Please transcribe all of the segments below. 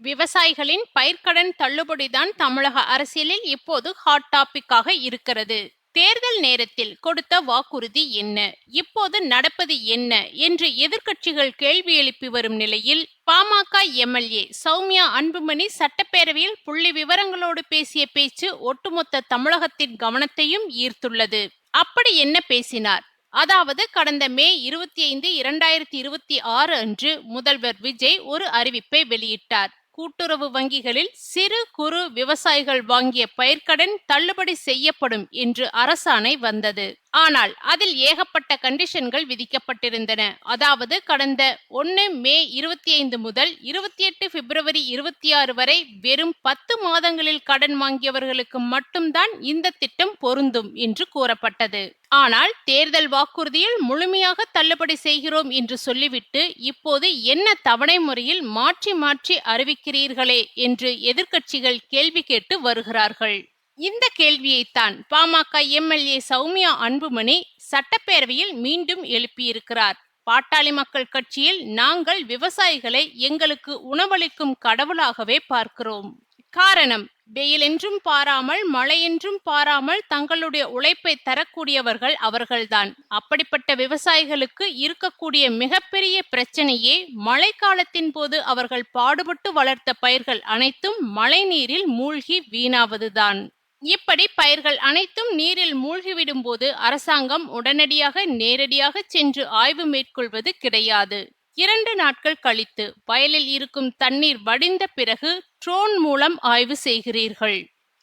விவசாயிகளின் பயிர்க்கடன் தள்ளுபடிதான் தமிழக அரசியலில் இப்போது ஹாட் டாபிக்காக இருக்கிறது. தேர்தல் நேரத்தில் கொடுத்த வாக்குறுதி என்ன, இப்போது நடப்பது என்ன என்று எதிர்க்கட்சிகள் கேள்வி எழுப்பி வரும் நிலையில் பாமக எம்எல்ஏ சௌமியா அன்புமணி சட்டப்பேரவையில் புள்ளி விவரங்களோடு பேசிய பேச்சு ஒட்டுமொத்த தமிழகத்தின் கவனத்தையும் ஈர்த்துள்ளது. அப்படி என்ன பேசினார்? அதாவது கடந்த மே 25, 2026 அன்று முதல்வர் விஜய் ஒரு அறிவிப்பை வெளியிட்டார். கூட்டுறவு வங்கிகளில் சிறு குறு விவசாயிகள் வாங்கிய பயிர்க்கடன் தள்ளுபடி செய்யப்படும் என்று அரசாணை வந்தது. ஆனால் அதில் ஏகப்பட்ட கண்டிஷன்கள் விதிக்கப்பட்டிருந்தன. அதாவது கடந்த 1 மே 25 முதல் 28 பிப்ரவரி 26 வரை வெறும் 10 மாதங்களில் கடன் வாங்கியவர்களுக்கு மட்டும்தான் இந்த திட்டம் பொருந்தும் என்று கூறப்பட்டது. ஆனால் தேர்தல் வாக்குறுதியில் முழுமையாக தள்ளுபடி செய்கிறோம் என்று சொல்லிவிட்டு இப்போது என்ன தவணை முறையில் மாற்றி மாற்றி அறிவிக்கிறீர்களே என்று எதிர்க்கட்சிகள் கேள்வி கேட்டு வருகிறார்கள். இந்த கேள்வியைத்தான் பாமக எம்எல்ஏ சௌமியா அன்புமணி சட்டப்பேரவையில் மீண்டும் எழுப்பியிருக்கிறார். பாட்டாளி மக்கள் கட்சியில் நாங்கள் விவசாயிகளை எங்களுக்கு உணவளிக்கும் கடவுளாகவே பார்க்கிறோம். காரணம், வெயில் என்றும் பாராமல் மழை என்றும் பாராமல் தங்களுடைய உழைப்பை தரக்கூடியவர்கள் அவர்கள்தான். அப்படிப்பட்ட விவசாயிகளுக்கு இருக்கக்கூடிய மிகப்பெரிய பிரச்சனையே மழை காலத்தின் போது அவர்கள் பாடுபட்டு வளர்த்த பயிர்கள் அனைத்தும் மழை நீரில் மூழ்கி வீணாவதுதான். இப்படி பயிர்கள் அனைத்தும் நீரில் மூழ்கிவிடும் போது அரசாங்கம் உடனடியாக நேரடியாக சென்று ஆய்வு மேற்கொள்வது கிடையாது. 2 நாட்கள் கழித்து வயலில் இருக்கும் தண்ணீர் வடிந்த பிறகு ட்ரோன் மூலம் ஆய்வு செய்கிறீர்கள்.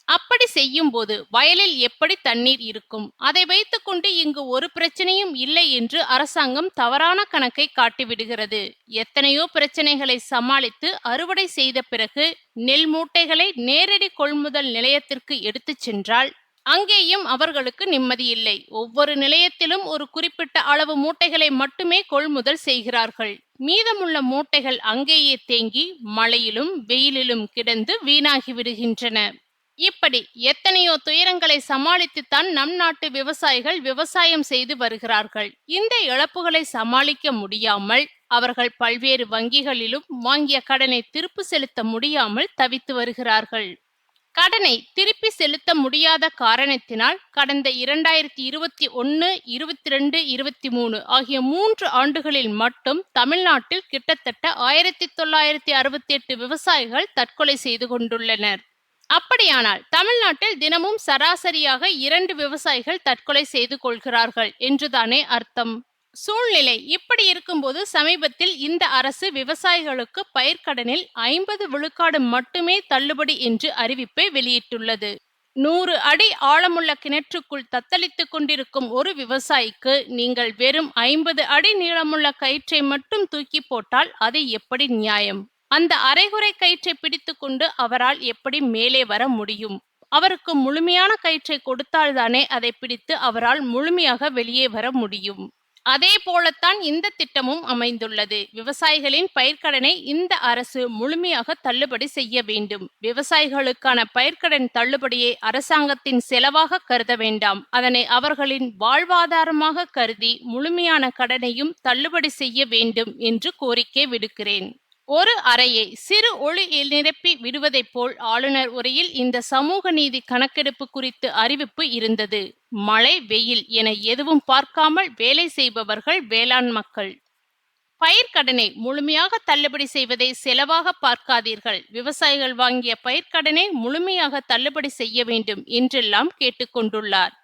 அப்படி செய்யும் போது வயலில் எப்படி தண்ணீர் இருக்கும்? அதை வைத்துக்கொண்டு இங்கு ஒரு பிரச்சனையும் இல்லை என்று அரசாங்கம் தவறான கணக்கை காட்டிவிடுகிறது. எத்தனையோ பிரச்சனைகளை சமாளித்து அறுவடை செய்த பிறகு நெல் மூட்டைகளை நேரடி கொள்முதல் நிலையத்திற்கு எடுத்துச் சென்றால் அங்கேயும் அவர்களுக்கு நிம்மதி இல்லை. ஒவ்வொரு நிலையத்திலும் ஒரு குறிப்பிட்ட அளவு மூட்டைகளை மட்டுமே கொள்முதல் செய்கிறார்கள். மீதமுள்ள மூட்டைகள் அங்கேயே தேங்கி மழையிலும் வெயிலிலும் கிடந்து வீணாகி விடுகின்றன. இப்படி எத்தனையோ துயரங்களை சமாளித்துத்தான் நம் நாட்டு விவசாயிகள் விவசாயம் செய்து வருகிறார்கள். இந்த இழப்புகளை சமாளிக்க முடியாமல் அவர்கள் பல்வேறு வங்கிகளிலும் வாங்கிய கடனை திருப்பி செலுத்த முடியாமல் தவித்து வருகிறார்கள். கடனை திருப்பி செலுத்த முடியாத காரணத்தினால் கடந்த 2021, 22, 23 ஆகிய 3 ஆண்டுகளில் மட்டும் தமிழ்நாட்டில் கிட்டத்தட்ட 1968 விவசாயிகள் தற்கொலை செய்து கொண்டுள்ளனர். அப்படியானால் தமிழ்நாட்டில் தினமும் சராசரியாக 2 விவசாயிகள் தற்கொலை செய்து கொள்கிறார்கள் என்றுதானே அர்த்தம். சூழ்நிலை இப்படி இருக்கும்போது சமீபத்தில் இந்த அரசு விவசாயிகளுக்கு பயிர்க்கடனில் 50 விழுக்காடு மட்டுமே தள்ளுபடி என்று அறிவிப்பை வெளியிட்டுள்ளது. 100 அடி ஆழமுள்ள கிணற்றுக்குள் தத்தளித்துக் கொண்டிருக்கும் ஒரு விவசாயிக்கு நீங்கள் வெறும் 50 அடி நீளமுள்ள கயிற்றை மட்டும் தூக்கி போட்டால் அது எப்படி நியாயம்? அந்த அரைகுறை கயிற்றை பிடித்து கொண்டு அவரால் எப்படி மேலே வர முடியும்? அவருக்கு முழுமையான கயிற்றை கொடுத்தால்தானே அதை பிடித்து அவரால் முழுமையாக வெளியே வர முடியும். அதே போலத்தான் இந்த திட்டமும் அமைந்துள்ளது. விவசாயிகளின் பயிர்க்கடனை இந்த அரசு முழுமையாக தள்ளுபடி செய்ய வேண்டும். விவசாயிகளுக்கான பயிர்க்கடன் தள்ளுபடியை அரசாங்கத்தின் செலவாக கருத வேண்டாம். அதனை அவர்களின் வாழ்வாதாரமாக கருதி முழுமையான கடனையும் தள்ளுபடி செய்ய வேண்டும் என்று கோரிக்கை விடுக்கிறேன். ஒரு அறையை சிறு ஒளி நிரப்பி விடுவதைப் போல் ஆளுநர் உரையில் இந்த சமூக நீதி கணக்கெடுப்பு குறித்து அறிவிப்பு இருந்தது. மழை வெயில் என எதுவும் பார்க்காமல் வேலை செய்பவர்கள் வேளாண் மக்கள். பயிர்க்கடனை முழுமையாக தள்ளுபடி செய்வதை செலவாக பார்க்காதீர்கள். விவசாயிகள் வாங்கிய பயிர்க்கடனை முழுமையாக தள்ளுபடி செய்ய வேண்டும் என்றெல்லாம் கேட்டுக்கொண்டுள்ளார்.